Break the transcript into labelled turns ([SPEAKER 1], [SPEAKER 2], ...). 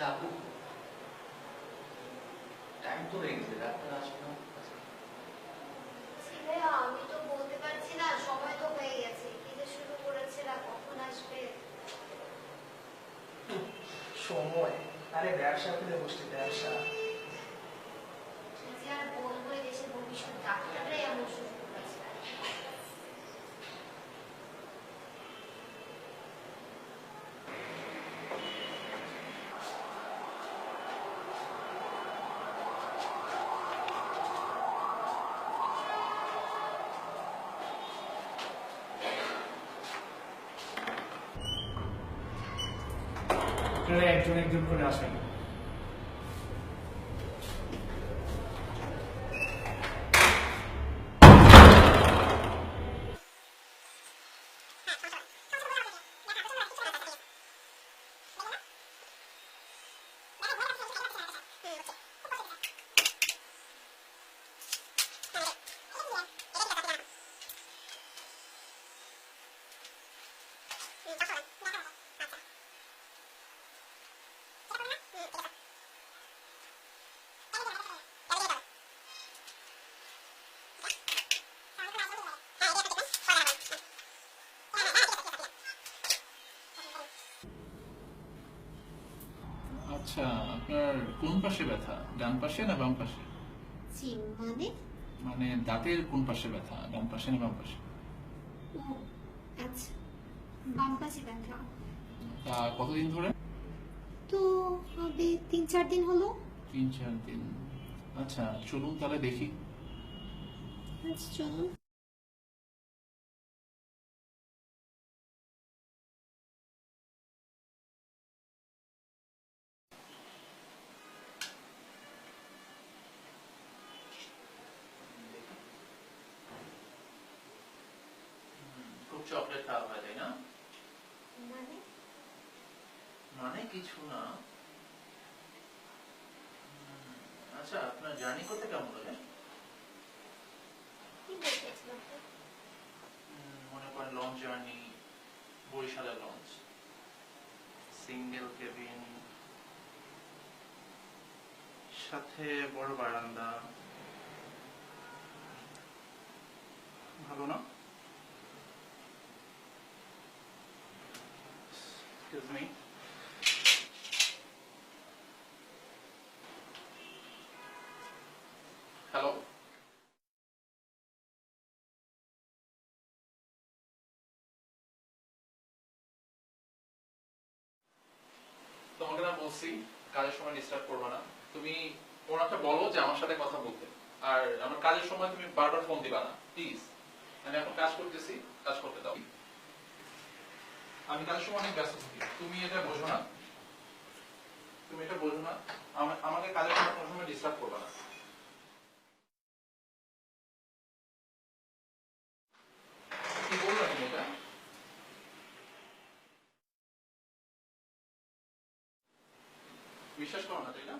[SPEAKER 1] আচ্ছা আপু, টাইম তো হয়ে গেছে, ডাক্তার আসবে না?
[SPEAKER 2] ভাইয়া আমি তো বলতে পারছি না, সময় তো হয়ে গেছে, কি যে শুরু করেছে না, কখন আসবে।
[SPEAKER 3] সময়? আরে ব্যবসা করে বসছি, ব্যবসা।
[SPEAKER 2] কি যে আর বলবো, এই দেশের ভবিষ্যৎ ডাক্তাররাই এমন শুরু করেছে।
[SPEAKER 3] আপনারা একজন একজন করে আসেন।
[SPEAKER 4] আচ্ছা, আপনার কোন পাশে ব্যথা, ডান পাশে না বাম পাশে?
[SPEAKER 2] জি মানে?
[SPEAKER 4] মানে দাঁতের কোন পাশে ব্যথা, ডান পাশে না বাম পাশে?
[SPEAKER 2] ও আচ্ছা, বাম পাশে ব্যথা।
[SPEAKER 4] তা কতদিন ধরে?
[SPEAKER 2] তো হবে 3-4 দিন হলো।
[SPEAKER 4] 3-4 দিন। আচ্ছা, চলুন তাহলে দেখি।
[SPEAKER 2] আচ্ছা চলুন।
[SPEAKER 1] খুব চকলেট খাওয়া হয় তাই না?
[SPEAKER 2] মানে?
[SPEAKER 1] মানে কিছু না। আচ্ছা, আপনার জার্নি করতে কেমন লাগে?
[SPEAKER 2] কি বলতেছিলাম?
[SPEAKER 1] মনে করেন লঞ্চ জার্নি, বরিশালের লঞ্চ, সিঙ্গেল কেবিন, সাথে বড় বারান্দা, ভালো না? Excuse me. হ্যালো। তোমাকে না বলছি কাজের সময় ডিস্টার্ব করবে না। তুমি ওনাকে বলো যে আমার সাথে কথা বলতে। আর আমার কাজের সময় তুমি বারবার ফোন দিবা না, প্লিজ। আমি এখন কাজ করতেছি, কাজ করতে দাও। আমি কাজের সময় অনেক ব্যস্ত থাকি, তুমি এটা বোঝো না। তুমি এটা বোঝো না। আমাকে কাজের সময় কোনো সময় ডিস্টার্ব করবে না। কি বললো তুমি এটা? বিশ্বাস করো না, তাই না?